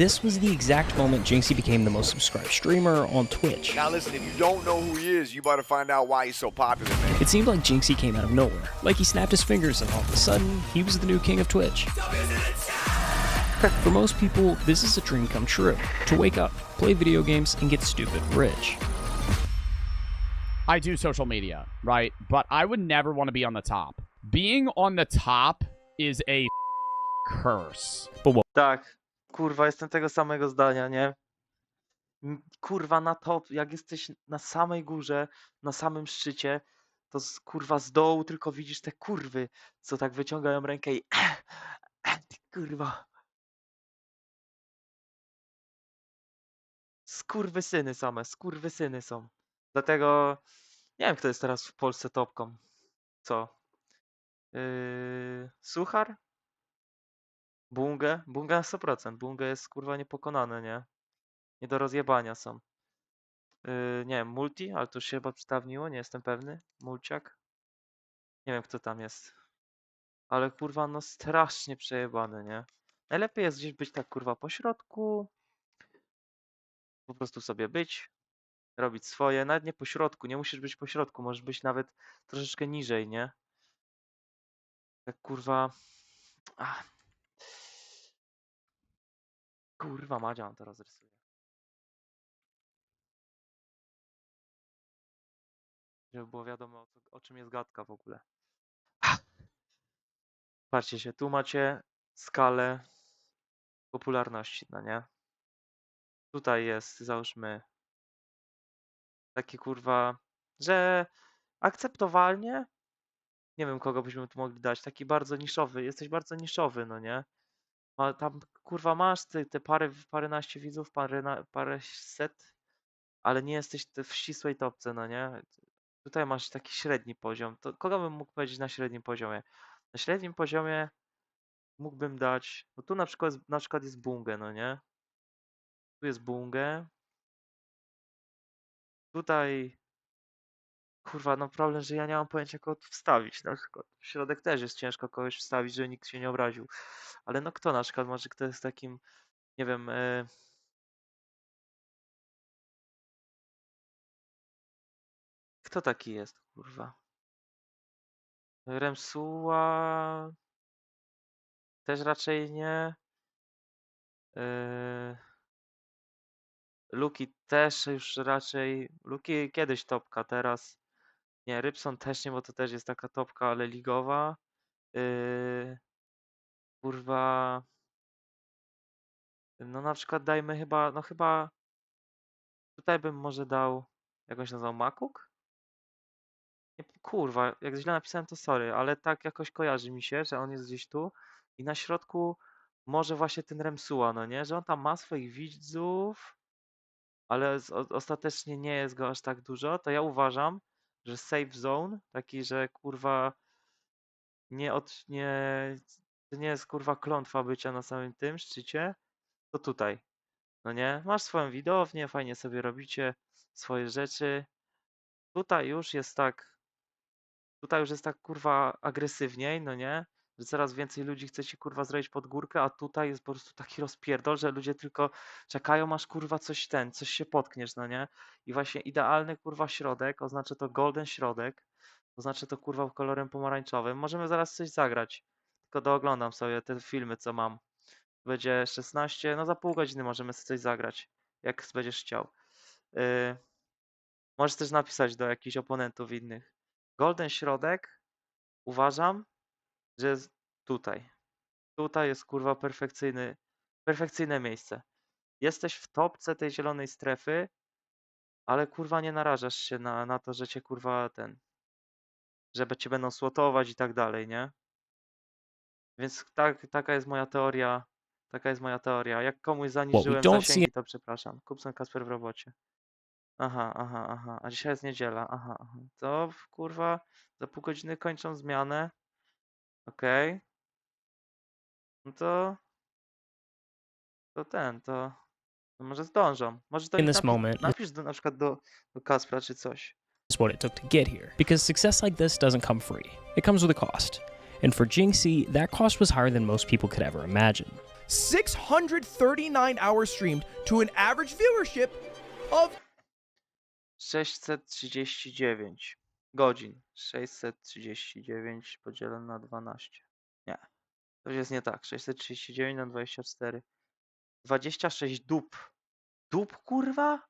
this was the exact moment Jinxy became the most subscribed streamer on Twitch. Now listen, if you don't know who he is, you better find out why he's so popular, man. It seemed like Jinxy came out of nowhere, like he snapped his fingers and all of a sudden, he was the new king of Twitch. For most people, this is a dream come true, to wake up, play video games, and get stupid rich. I do social media, right? But I would never want to be on the top. Being on the top is a curse. But what Tak, kurwa, jestem tego samego zdania, nie? Kurwa, na top, jak jesteś na samej górze, na samym szczycie, to kurwa z dołu tylko widzisz te kurwy, co tak wyciągają rękę i ty kurwa. Skurwysyny same, skurwysyny są. Dlatego nie wiem, kto jest teraz w Polsce topką. Co? Suchar? Bunge? Bunge na 100%. Bunge jest kurwa niepokonane, nie? Nie do rozjebania są. Nie wiem, Multi, ale to już się chyba przedawniło, nie jestem pewny. Mulciak? Nie wiem, kto tam jest. Ale kurwa, no strasznie przejebane, nie? Najlepiej jest gdzieś być tak kurwa po środku. Po prostu sobie być. Robić swoje. Nawet nie po środku, nie musisz być po środku. Możesz być nawet troszeczkę niżej, nie? Tak kurwa... Ach. Kurwa, Madzia on to rozrysuje. Żeby było wiadomo, o czym jest gadka w ogóle. Patrzcie się, tu macie skalę popularności, no nie? Tutaj jest, załóżmy, taki kurwa, że akceptowalnie, nie wiem kogo byśmy tu mogli dać, taki bardzo niszowy, jesteś bardzo niszowy, no nie? Tam kurwa masz te paręnaście widzów, paręset, ale nie jesteś w ścisłej topce, no nie? Tutaj masz taki średni poziom. To kogo bym mógł powiedzieć na średnim poziomie? Na średnim poziomie mógłbym dać, no tu na przykład jest Bunge, no nie? Tu jest Bunge. Tutaj, kurwa, no problem, że ja nie mam pojęcia kogo tu wstawić. Na przykład w środek też jest ciężko kogoś wstawić, żeby nikt się nie obraził. Ale no kto na przykład, może kto jest takim, nie wiem, kto taki jest, kurwa? Remsuła też raczej nie. Luki też już raczej. Luki kiedyś topka, teraz nie. Rybson też nie, bo to też jest taka topka, ale ligowa. Kurwa. No na przykład dajmy chyba, no chyba tutaj bym może dał, jakąś nazwał Makuk? Nie, kurwa, jak źle napisałem to sorry, ale tak jakoś kojarzy mi się, że on jest gdzieś tu i na środku może właśnie ten Remsuła, no nie? Że on tam ma swoich widzów, ale ostatecznie nie jest go aż tak dużo, to ja uważam, że safe zone, taki, że kurwa to nie jest kurwa klątwa bycia na samym tym szczycie, to tutaj, no nie? Masz swoją widownię, fajnie sobie robicie swoje rzeczy. Tutaj już jest tak, kurwa agresywniej, no nie? Że coraz więcej ludzi chce ci kurwa zrobić pod górkę, a tutaj jest po prostu taki rozpierdol, że ludzie tylko czekają aż kurwa coś się potkniesz, no nie? I właśnie idealny kurwa środek, oznacza to golden środek, oznacza to kurwa kolorem pomarańczowym. Możemy zaraz coś zagrać, tylko dooglądam sobie te filmy, co mam. Będzie 16, no za pół godziny możemy sobie coś zagrać, jak będziesz chciał. Możesz też napisać do jakichś oponentów innych. Golden środek uważam, że jest tutaj. Tutaj jest kurwa perfekcyjne miejsce. Jesteś w topce tej zielonej strefy, ale kurwa nie narażasz się na to, że cię kurwa żeby cię będą slotować i tak dalej, nie? Więc taka jest moja teoria. Taka jest moja teoria. Jak komuś zaniżyłem zasięgi, to przepraszam. Kupson Kasper w robocie. Aha. A dzisiaj jest niedziela. Aha. To kurwa za pół godziny kończą zmianę. Okej. No to może zdążą. Może to in this moment napisz na przykład do Kaspra czy coś. is what it took to get here. Because success like this doesn't come free. It comes with a cost. And for Jinxy, that cost was higher than most people could ever imagine. 639 hours streamed to an average viewership of 639 godzin. 639 podzielone na 12. Nie. To jest nie tak. 639 na 24. 26 dup. Dup, kurwa?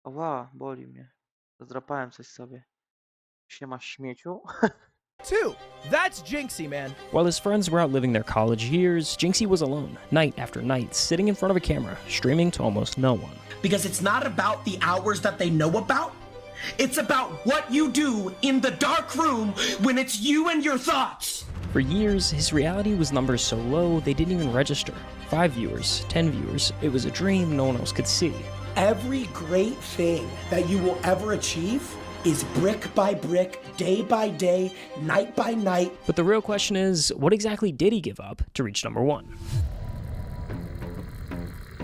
Ła, boli mnie. Zdrapałem coś sobie. Się ma śmieciu? 2. That's Jinxy, man. While his friends were out living their college years, Jinxy was alone, night after night, sitting in front of a camera, streaming to almost no one. Because it's not about the hours that they know about. It's about what you do in the dark room when it's you and your thoughts. For years, his reality was numbers so low they didn't even register. 5 viewers, 10 viewers, it was a dream no one else could see. Every great thing that you will ever achieve is brick by brick, day by day, night by night. But the real question is, what exactly did he give up to reach number 1?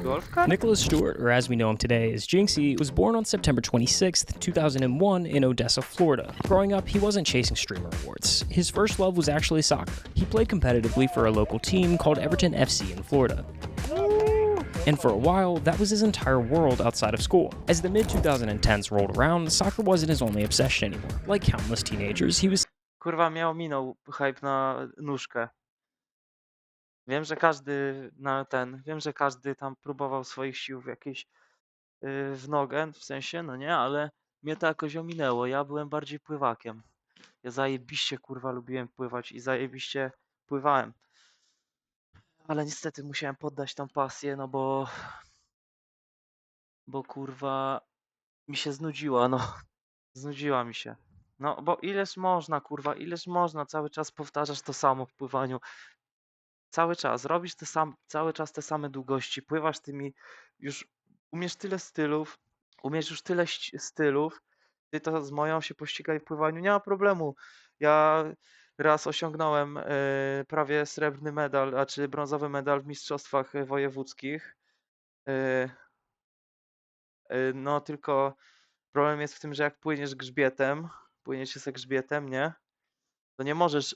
Golf cart? Nicholas Stewart, or as we know him today as Jinxy, was born on September 26th, 2001 in Odessa, Florida. Growing up, he wasn't chasing streamer awards. His first love was actually soccer. He played competitively for a local team called Everton FC in Florida. And for a while, that was his entire world outside of school. As the mid-2010s rolled around, soccer wasn't his only obsession anymore. Like countless teenagers, he was Kurwa, minął hype na nóżkę. Wiem, że każdy tam próbował swoich sił w jakiejś, w nogę, w sensie, no nie, ale mnie to jakoś ominęło. Ja byłem bardziej pływakiem. Ja zajebiście, kurwa, lubiłem pływać i zajebiście pływałem. Ale niestety musiałem poddać tą pasję, no bo kurwa mi się znudziła, no. Znudziła mi się. No, bo ileż można, kurwa, ileż można, cały czas powtarzasz to samo w pływaniu. Cały czas, robisz cały czas te same długości, pływasz tymi, już umiesz tyle stylów, umiesz już tyle stylów, ty to z moją się pościgaj w pływaniu, nie ma problemu. Ja raz osiągnąłem prawie srebrny medal, a czy brązowy medal w mistrzostwach wojewódzkich. No tylko problem jest w tym, że jak płyniesz się ze grzbietem, nie? To nie możesz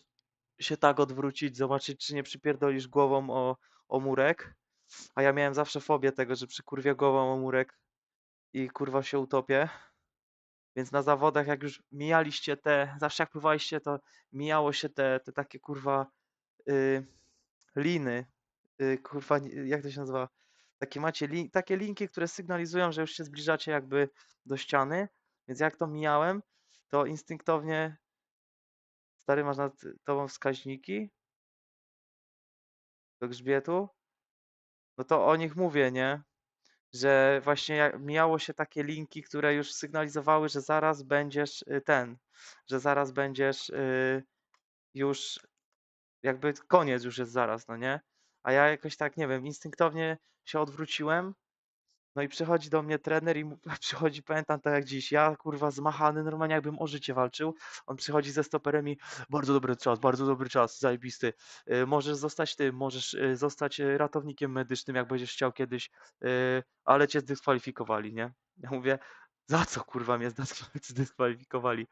się tak odwrócić, zobaczyć, czy nie przypierdolisz głową o murek. A ja miałem zawsze fobię tego, że przykurwię głową o murek i kurwa się utopię. Więc na zawodach, jak już mijaliście zawsze jak pływaliście, to mijało się te takie kurwa liny. Kurwa, jak to się nazywa? Takie macie takie linki, które sygnalizują, że już się zbliżacie jakby do ściany. Więc jak to mijałem, to instynktownie stary, masz nad tobą wskaźniki do grzbietu, no to o nich mówię, nie? Że właśnie jak mijało się takie linki, które już sygnalizowały, że zaraz będziesz że zaraz będziesz już jakby koniec już jest zaraz, no nie? A ja jakoś tak, nie wiem, instynktownie się odwróciłem. No i przychodzi do mnie trener i przychodzi, pamiętam tak jak dziś, ja kurwa zmachany, normalnie jakbym o życie walczył. On przychodzi ze stoperem i bardzo dobry czas, zajebisty. Możesz zostać możesz zostać ratownikiem medycznym, jak będziesz chciał kiedyś, ale cię zdyskwalifikowali, nie? Ja mówię, za co kurwa mnie zdyskwalifikowali?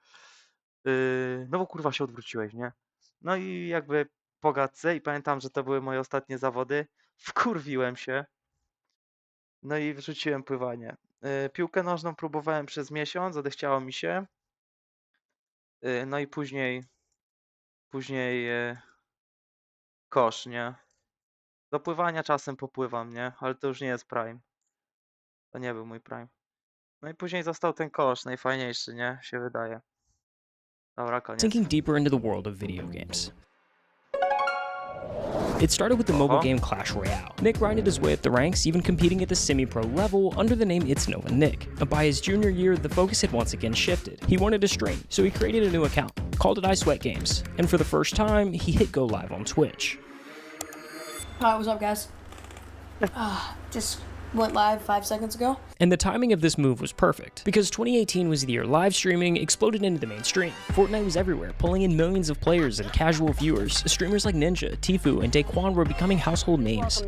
No bo kurwa się odwróciłeś, nie? No i jakby po gadce i pamiętam, że to były moje ostatnie zawody, wkurwiłem się. No i wrzuciłem pływanie. Piłkę nożną próbowałem przez miesiąc, odechciało mi się. No i później kosz, nie? Do pływania czasem popływam, nie? Ale to już nie jest prime. To nie był mój prime. No i później został ten kosz, najfajniejszy, nie? Się wydaje. Dobra, koniec. sinking deeper into the world of video games. It started with the mobile game Clash Royale. Nick grinded his way up the ranks, even competing at the semi-pro level under the name It's Nova Nick. But by his junior year, the focus had once again shifted. He wanted to stream, so he created a new account, called it I Sweat Games. And for the first time, he hit go live on Twitch. Hi, what's up, guys? Just went live 5 seconds ago. And the timing of this move was perfect, because 2018 was the year live streaming exploded into the mainstream. Fortnite was everywhere, pulling in millions of players and casual viewers. Streamers like Ninja, Tfue, and Daquan were becoming household names.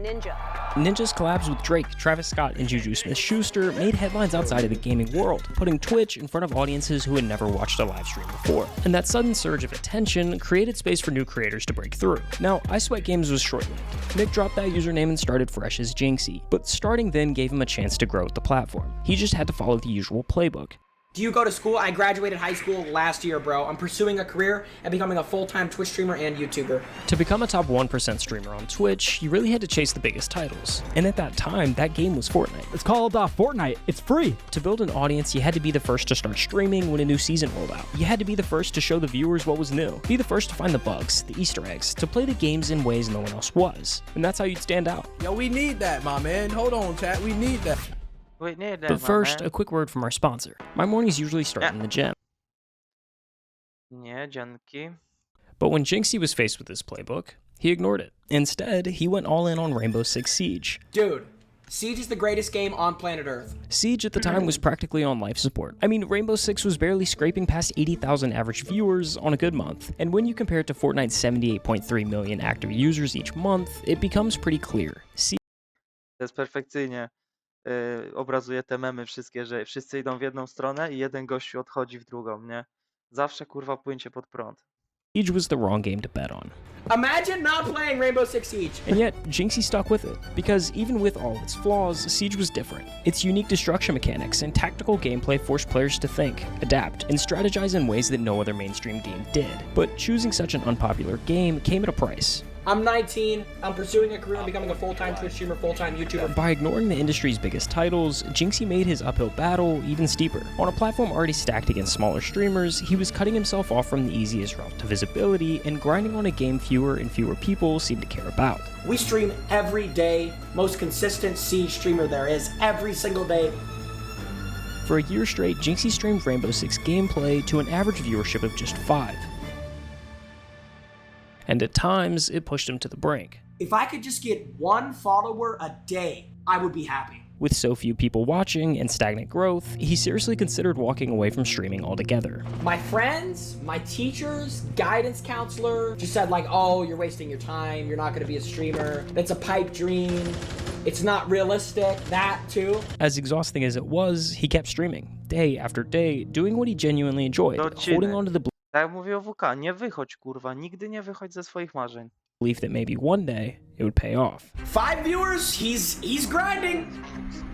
Ninja's collabs with Drake, Travis Scott, and Juju Smith-Schuster made headlines outside of the gaming world, putting Twitch in front of audiences who had never watched a live stream before. And that sudden surge of attention created space for new creators to break through. Now, I Sweat Games was short-lived. Nick dropped that username and started fresh as Jinxy, but starting then gave him a chance to grow with the platform. He just had to follow the usual playbook. Do you go to school? I graduated high school last year, bro. I'm pursuing a career and becoming a full-time Twitch streamer and YouTuber. To become a top 1% streamer on Twitch, you really had to chase the biggest titles. And at that time, that game was Fortnite. It's called Fortnite. It's free. To build an audience, you had to be the first to start streaming when a new season rolled out. You had to be the first to show the viewers what was new. Be the first to find the bugs, the Easter eggs, to play the games in ways no one else was. And that's how you'd stand out. Yo, we need that, my man. Hold on, chat. We need that. Wait, nie, But first, a quick word from our sponsor. My mornings usually start in the gym. Nie, dzięki. But when Jinxy was faced with this playbook, he ignored it. Instead, he went all in on Rainbow Six Siege. Dude, Siege is the greatest game on planet Earth. Siege at the time was practically on life support. I mean, Rainbow Six was barely scraping past 80,000 average viewers on a good month. And when you compare it to Fortnite's 78.3 million active users each month, it becomes pretty clear. To jest perfekcyjnie. Obrazuje te memy wszystkie, że wszyscy idą w jedną stronę i jeden gościu odchodzi w drugą, nie? Zawsze kurwa płyńcie pod prąd. Siege was the wrong game to bet on. Imagine not playing Rainbow Six Siege. And yet, Jinxy stuck with it, because even with all its flaws, Siege was different. Its unique destruction mechanics and tactical gameplay forced players to think, adapt, and strategize in ways that no other mainstream game did. But choosing such an unpopular game came at a price. I'm 19, I'm pursuing a career and becoming a full-time Twitch streamer, full-time YouTuber. By ignoring the industry's biggest titles, Jinxy made his uphill battle even steeper. On a platform already stacked against smaller streamers, he was cutting himself off from the easiest route to visibility and grinding on a game fewer and fewer people seemed to care about. We stream every day, most consistent Siege streamer there is, every single day. For a year straight, Jinxy streamed Rainbow Six gameplay to an average viewership of just 5. And at times, it pushed him to the brink. If I could just get one follower a day, I would be happy. With so few people watching and stagnant growth, he seriously considered walking away from streaming altogether. My friends, my teachers, guidance counselor just said like, oh, you're wasting your time, you're not gonna be a streamer, it's a pipe dream, it's not realistic, that too. As exhausting as it was, he kept streaming, day after day, doing what he genuinely enjoyed, holding on to the Tak jak mówię o WK, nie wychodź kurwa, nigdy nie wychodź ze swoich marzeń. belief that maybe one day it would pay off. 5 viewers, he's grinding.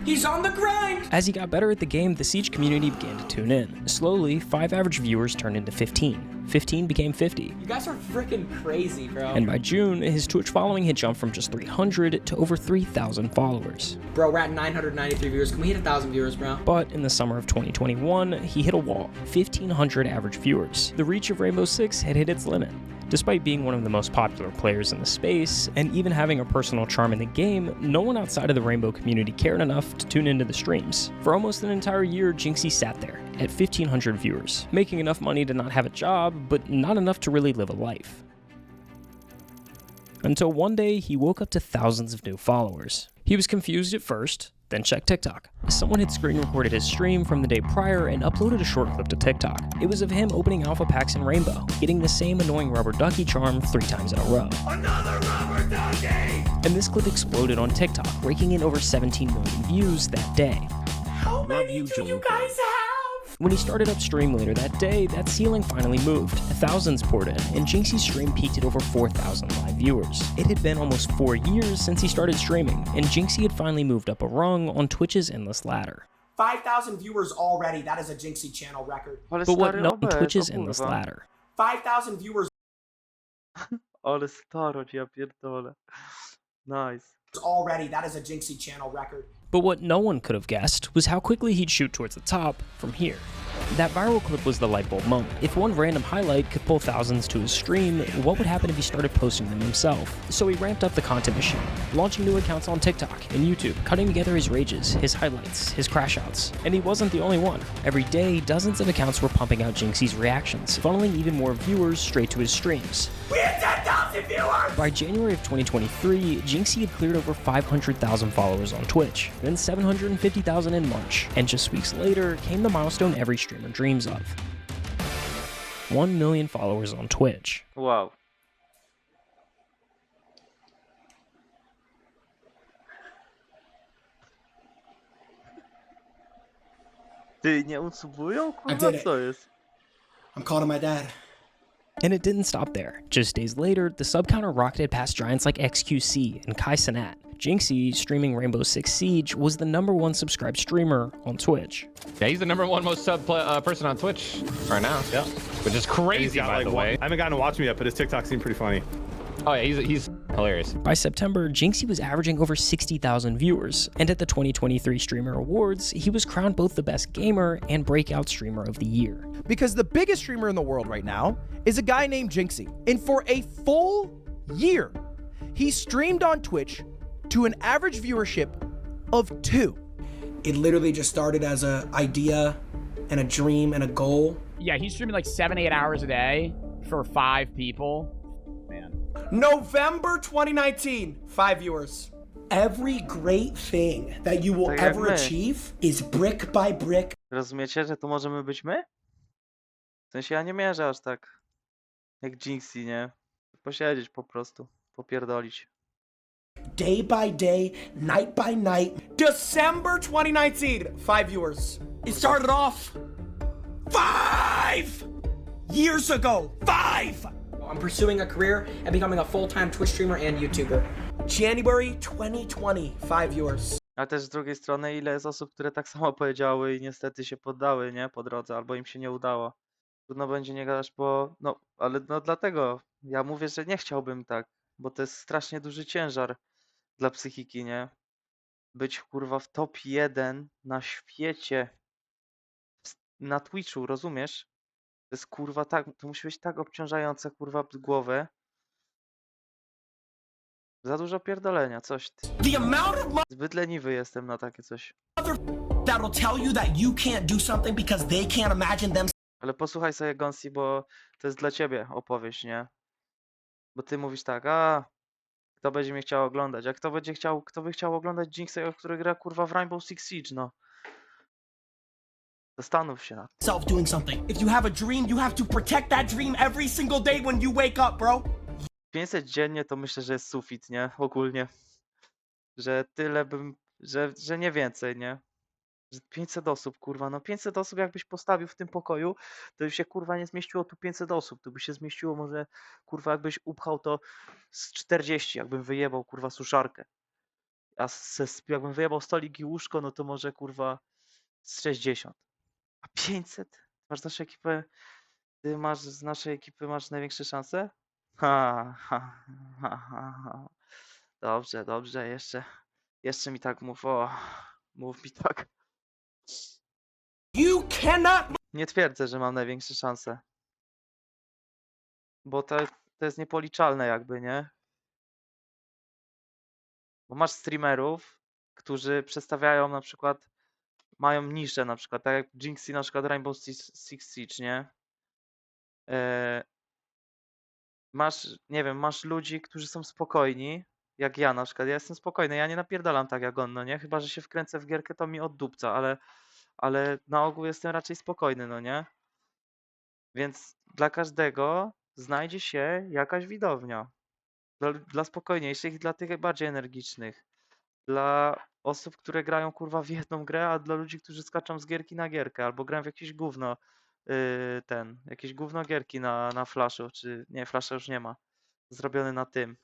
He's on the grind. As he got better at the game, the Siege community began to tune in. Slowly, 5 average viewers turned into 15. 15 became 50. You guys are freaking crazy, bro. And by June, his Twitch following had jumped from just 300 to over 3,000 followers. Bro, we're at 993 viewers. Can we hit 1,000 viewers, bro? But in the summer of 2021, he hit a wall, 1,500 average viewers. The reach of Rainbow Six had hit its limit. Despite being one of the most popular players in the space, and even having a personal charm in the game, no one outside of the Rainbow community cared enough to tune into the streams. For almost an entire year, Jinxy sat there, at 1,500 viewers, making enough money to not have a job, but not enough to really live a life. Until one day, he woke up to thousands of new followers. He was confused at first, then checked TikTok. Someone had screen recorded his stream from the day prior and uploaded a short clip to TikTok. It was of him opening alpha packs in Rainbow, getting the same annoying rubber ducky charm 3 times in a row. Another rubber ducky! And this clip exploded on TikTok, raking in over 17 million views that day. How many do you guys have? When he started up stream later that day, that ceiling finally moved. Thousands poured in, and Jinxy's stream peaked at over 4,000 live viewers. It had been almost 4 years since he started streaming, and Jinxy had finally moved up a rung on Twitch's endless ladder. 5,000 viewers already. That is a Jinxy channel record. But what no on Twitch's endless ladder. 5,000 viewers Ale starość, ja pierdolę. Nice. already. That is a Jinxy channel record. But what no one could have guessed was how quickly he'd shoot towards the top from here. That viral clip was the light bulb moment. If one random highlight could pull thousands to his stream, what would happen if he started posting them himself? So he ramped up the content machine, launching new accounts on TikTok and YouTube, cutting together his rages, his highlights, his crash outs. And he wasn't the only one. Every day, dozens of accounts were pumping out Jinxy's reactions, funneling even more viewers straight to his streams. We had 10,000 viewers! By January of 2023, Jinxy had cleared over 500,000 followers on Twitch. then 750,000 in March, and just weeks later came the milestone every streamer dreams of. 1 million followers on Twitch. Wow. Ty, nie usubują? Kurwa, did it. co jest? I'm calling my dad. And it didn't stop there. Just days later, the sub counter rocketed past giants like XQC and Kai Cenat. Jinxy, streaming Rainbow Six Siege, was the #1 subscribed streamer on Twitch. Yeah, he's the #1 most sub person on Twitch right now. Yeah, which is crazy, by the way. I haven't gotten to watch him yet, but his TikTok seemed pretty funny. Oh yeah, he's hilarious. By September, Jinxy was averaging over 60,000 viewers, and at the 2023 Streamer Awards, he was crowned both the Best Gamer and Breakout Streamer of the Year. Because the biggest streamer in the world right now is a guy named Jinxy. And for a full year, he streamed on Twitch to an average viewership of 2. It literally just started as an idea and a dream and a goal. Yeah, he's streaming like 7-8 hours a day for 5 people. Man. November 2019, 5 viewers. Every great thing that you will Tak jak ever my. achieve is brick by brick. Rozumiecie, że to możemy być my? W sensie ja nie mierzę aż tak jak Jinxy, nie? Posiedzieć po prostu, popierdolić. Day by day, night by night. December 2019, 5 viewers. It started off 5 years ago. 5! I'm pursuing a career and becoming a full-time Twitch streamer and YouTuber. January 2020, 5 viewers. A też z drugiej strony, ile jest osób, które tak samo powiedziały i niestety się poddały, nie? Po drodze, albo im się nie udało. Trudno będzie nie gadać, bo... No, ale no dlatego ja mówię, że nie chciałbym tak, bo to jest strasznie duży ciężar dla psychiki, nie? Być, kurwa, w top 1 na świecie na Twitchu, rozumiesz? To jest, kurwa, tak... To musi być tak obciążające, kurwa, głowę. Za dużo pierdolenia, coś ty. The amount of Zbyt leniwy jestem na takie coś. that'll tell you that you can't do something because they can't imagine them. Ale posłuchaj sobie, Gonsi, bo to jest dla ciebie opowieść, nie? Bo ty mówisz tak, kto będzie mnie chciał oglądać? A kto by chciał oglądać Jinxy, który gra, kurwa, w Rainbow Six Siege, no? Zastanów się nad tym. Self doing something. If you have a dream, you have to protect that dream every single day when you wake up, bro. 500 dziennie to myślę, że jest sufit, nie? Ogólnie. Że tyle bym, że nie więcej, nie? Że 500 osób, kurwa, no 500 osób jakbyś postawił w tym pokoju, to by się, kurwa, nie zmieściło tu 500 osób, to by się zmieściło może, kurwa, jakbyś upchał to z 40, jakbym wyjebał, kurwa, suszarkę. A jakbym wyjebał stolik i łóżko, no to może, kurwa, z 60. A 500? Masz naszą ekipę, ty masz z naszej ekipy masz największe szanse? Ha. Dobrze, jeszcze mi tak mów, mów mi tak. You cannot. Nie twierdzę, że mam największe szanse. Bo to jest niepoliczalne jakby, nie? Bo masz streamerów, którzy przedstawiają na przykład, mają niszę na przykład, tak jak Jinxy na przykład Rainbow Six Siege, nie? Masz, nie wiem, masz ludzi, którzy są spokojni, jak ja na przykład. Ja jestem spokojny, ja nie napierdalam tak jak on, no nie? Chyba że się wkręcę w gierkę, to mi oddupca, ale na ogół jestem raczej spokojny, no nie? Więc dla każdego znajdzie się jakaś widownia. Dla spokojniejszych i dla tych bardziej energicznych. Dla osób, które grają, kurwa, w jedną grę, a dla ludzi, którzy skaczą z gierki na gierkę, albo grają w jakieś gówno, jakieś gówno gierki na Flashu, czy nie, Flasha już nie ma. Zrobiony na tym,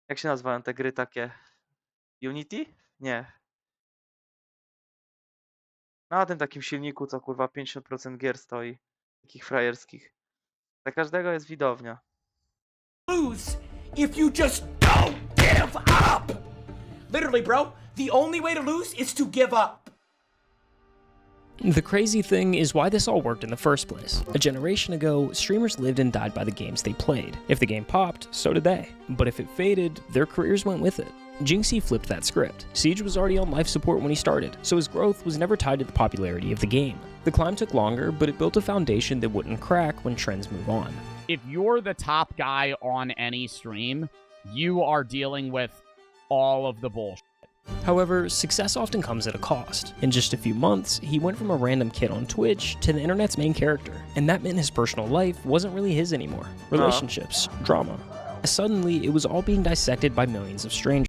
jak się nazywają te gry takie? Unity? Nie. Na tym takim silniku, co, kurwa, 50% gier stoi. Takich frajerskich. Dla każdego jest widownia. Lose if you just don't give up. Literally, bro, the only way to lose is to give up. The crazy thing is why this all worked in the first place. A generation ago, streamers lived and died by the games they played. If the game popped, so did they. But if it faded, their careers went with it. Jinxy flipped that script. Siege was already on life support when he started, so his growth was never tied to the popularity of the game. The climb took longer, but it built a foundation that wouldn't crack when trends move on. If you're the top guy on any stream, you are dealing with all of the bullshit. However, success often comes at a cost. In just a few months, he went from a random kid on Twitch to the internet's main character, and that meant his personal life wasn't really his anymore. Relationships, drama. Suddenly, it was all being dissected by millions of strangers.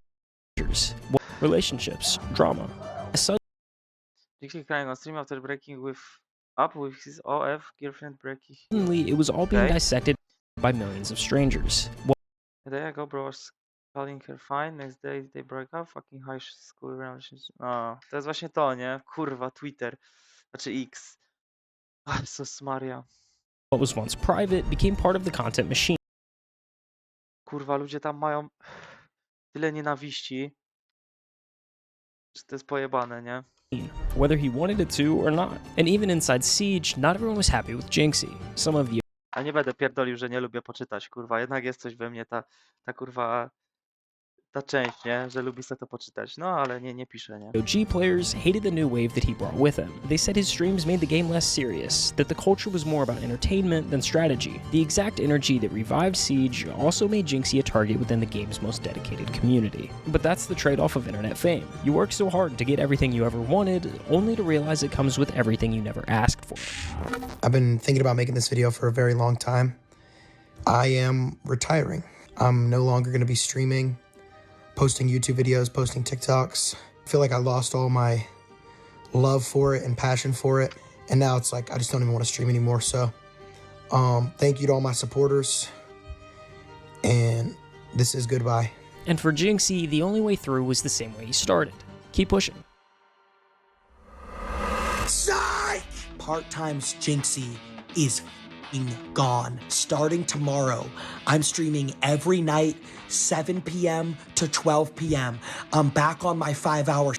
Relationships, drama. Jinxy crying on stream after breaking up with his OF girlfriend breaking. Suddenly, it was all being dissected by millions of strangers. There you go, bro. Calling her fine, next day they break up, fucking high school relationship. O, to jest właśnie to, nie? Kurwa, Twitter. Znaczy X. Jezus Maria. What was once private became part of the content machine. Kurwa, ludzie tam mają tyle nienawiści, że to jest pojebane, nie? Whether he wanted it to or not. And even inside Siege, not everyone was happy with Jinxy. Some of the A nie będę pierdolił, że nie lubię poczytać, kurwa. Jednak jest coś we mnie, ta kurwa... ta część, nie? Że lubi sobie to poczytać. No, ale nie piszę, nie? OG players hated the new wave that he brought with him. They said his streams made the game less serious, that the culture was more about entertainment than strategy. The exact energy that revived Siege also made Jinxy a target within the game's most dedicated community. But that's the trade-off of internet fame. You work so hard to get everything you ever wanted, only to realize it comes with everything you never asked for. I've been thinking about making this video for a very long time. I am retiring. I'm no longer going to be streaming, posting YouTube videos, posting TikToks. I feel like I lost all my love for it and passion for it. And now it's like, I just don't even want to stream anymore. So thank you to all my supporters. And this is goodbye. And for Jinxy, the only way through was the same way he started. Keep pushing. Psych! Part-time's Jinxy is gone. Starting tomorrow, I'm streaming every night, 7 p.m. to 12 p.m. I'm back on my 5-hour.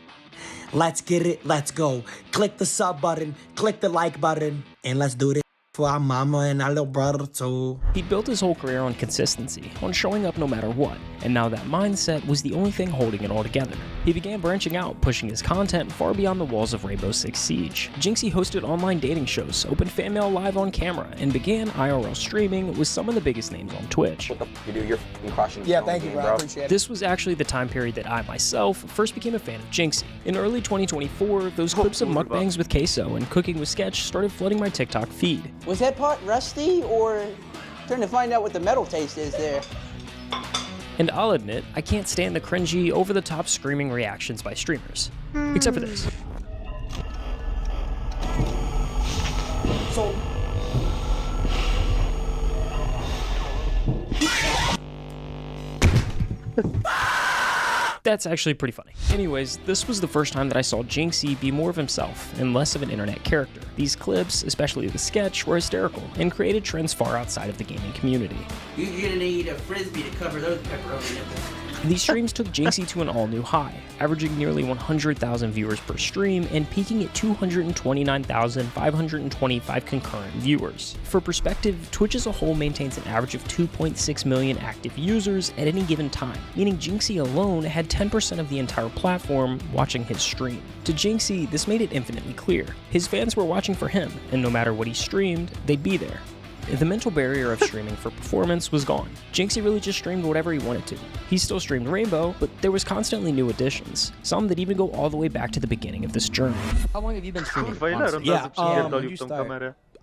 Let's get it. Let's go. Click the sub button, click the like button, and let's do this for our mama and our little brother too. He built his whole career on consistency, on showing up no matter what, and now that mindset was the only thing holding it all together. He began branching out, pushing his content far beyond the walls of Rainbow Six Siege. Jinxy hosted online dating shows, opened fan mail live on camera, and began IRL streaming with some of the biggest names on Twitch. What the f*** you do? You're f***ing crushing. Yeah, thank you, bro. I appreciate it. This was actually the time period that I, myself, first became a fan of Jinxy. In early 2024, those clips of mukbangs with queso and cooking with Sketch started flooding my TikTok feed. Was that pot rusty, or trying to find out what the metal taste is there? And I'll admit, I can't stand the cringy, over-the-top screaming reactions by streamers. Except for this. So That's actually pretty funny. Anyways, this was the first time that I saw Jinxy be more of himself and less of an internet character. These clips, especially the sketch, were hysterical and created trends far outside of the gaming community. You're gonna need a frisbee to cover those pepperoni nipples. These streams took Jinxy to an all-new high, averaging nearly 100,000 viewers per stream and peaking at 229,525 concurrent viewers. For perspective, Twitch as a whole maintains an average of 2.6 million active users at any given time, meaning Jinxy alone had 10% of the entire platform watching his stream. To Jinxy, this made it infinitely clear. His fans were watching for him, and no matter what he streamed, they'd be there. The mental barrier of streaming for performance was gone. Jinxy really just streamed whatever he wanted to. He still streamed Rainbow, but there was constantly new additions, some that even go all the way back to the beginning of this journey. How long have you been streaming? Yeah,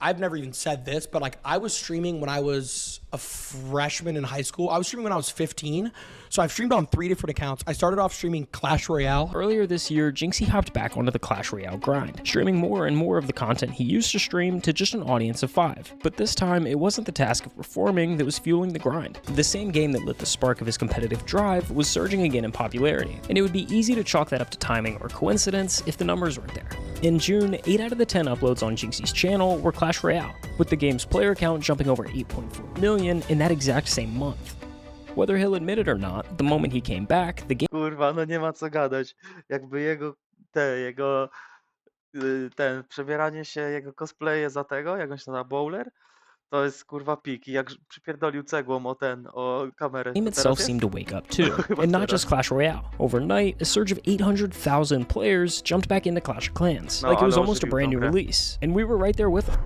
I've never even said this, but like I was streaming when I was a freshman in high school. I was streaming when I was 15, so I've streamed on 3 different accounts. I started off streaming Clash Royale. Earlier this year, Jinxy hopped back onto the Clash Royale grind, streaming more and more of the content he used to stream to just an audience of 5. But this time, it wasn't the task of performing that was fueling the grind. The same game that lit the spark of his competitive drive was surging again in popularity, and it would be easy to chalk that up to timing or coincidence if the numbers weren't there. In June, 8 out of the 10 uploads on Jinxy's channel were Clash Royale, with the game's player count jumping over 8.4 million in that exact same month. Whether he'll admit it or not, the moment he came back, the game... Kurwa, no nie ma co gadać. Jakby ten przebieranie się, jego cosplaye za tego, jak on się nazywa, bowler, to jest kurwa pik. I jak przypierdolił cegłą o kamerę. The game itself seemed to wake up too, and not just Clash Royale. Overnight, a surge of 800,000 players jumped back into Clash of Clans, like it was almost a brand new release, and we were right there with them.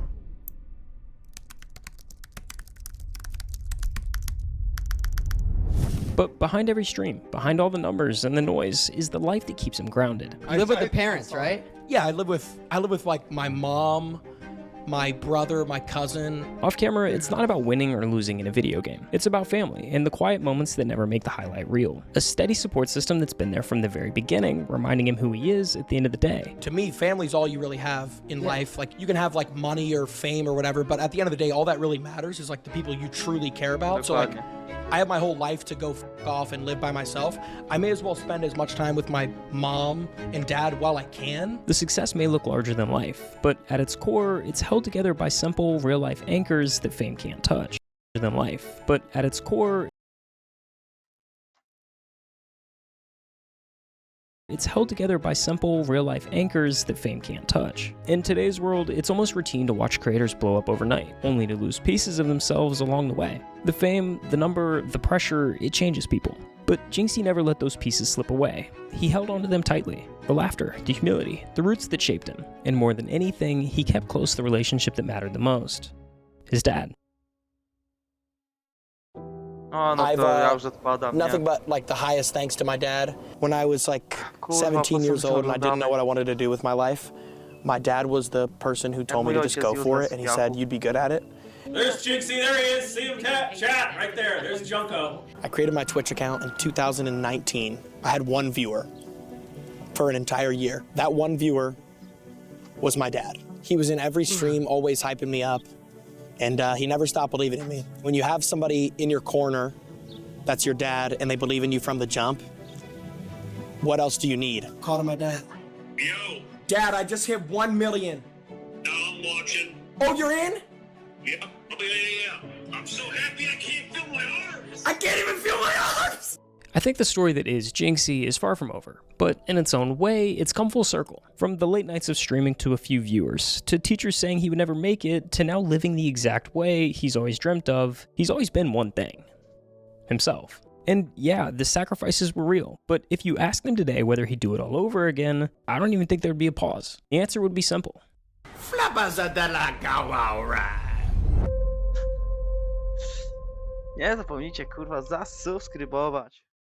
But behind every stream, behind all the numbers and the noise, is the life that keeps him grounded. You live with the parents, right? Yeah, I live with like my mom, my brother, my cousin. Off camera, it's not about winning or losing in a video game. It's about family and the quiet moments that never make the highlight reel. A steady support system that's been there from the very beginning, reminding him who he is at the end of the day. To me, family's all you really have in life. Like, you can have like money or fame or whatever, but at the end of the day, all that really matters is like the people you truly care about. So like, I have my whole life to go f off and live by myself. I may as well spend as much time with my mom and dad while I can. The success may look larger than life, but at its core, it's held together by simple, real-life anchors that fame can't touch. Than life, but at its core, it's held together by simple, real-life anchors that fame can't touch. In today's world, it's almost routine to watch creators blow up overnight, only to lose pieces of themselves along the way. The fame, the number, the pressure, it changes people. But Jinxy never let those pieces slip away. He held onto them tightly. The laughter, the humility, the roots that shaped him. And more than anything, he kept close the relationship that mattered the most. His dad. Nothing but like the highest thanks to my dad. When I was like 17 years old and I didn't know what I wanted to do with my life, my dad was the person who told me to just go for it, and he said, you'd be good at it. There's Jinxy, there he is. See him, chat, right there. There's Junko. I created my Twitch account in 2019. I had one viewer for an entire year. That one viewer was my dad. He was in every stream, always hyping me up, and he never stopped believing in me. When you have somebody in your corner that's your dad and they believe in you from the jump, what else do you need? Call to my dad. Yo. Dad, I just hit 1 million. No, I'm watching. Oh, you're in? Yeah. Oh, yeah. I'm so happy I can't feel my arms. I can't even feel my arms! I think the story that is Jinxy is far from over, but in its own way, it's come full circle. From the late nights of streaming to a few viewers, to teachers saying he would never make it, to now living the exact way he's always dreamt of. He's always been one thing. Himself. And yeah, the sacrifices were real, but if you asked him today whether he'd do it all over again, I don't even think there'd be a pause. The answer would be simple. Nie zapomnijcie kurwa zasubskrybować.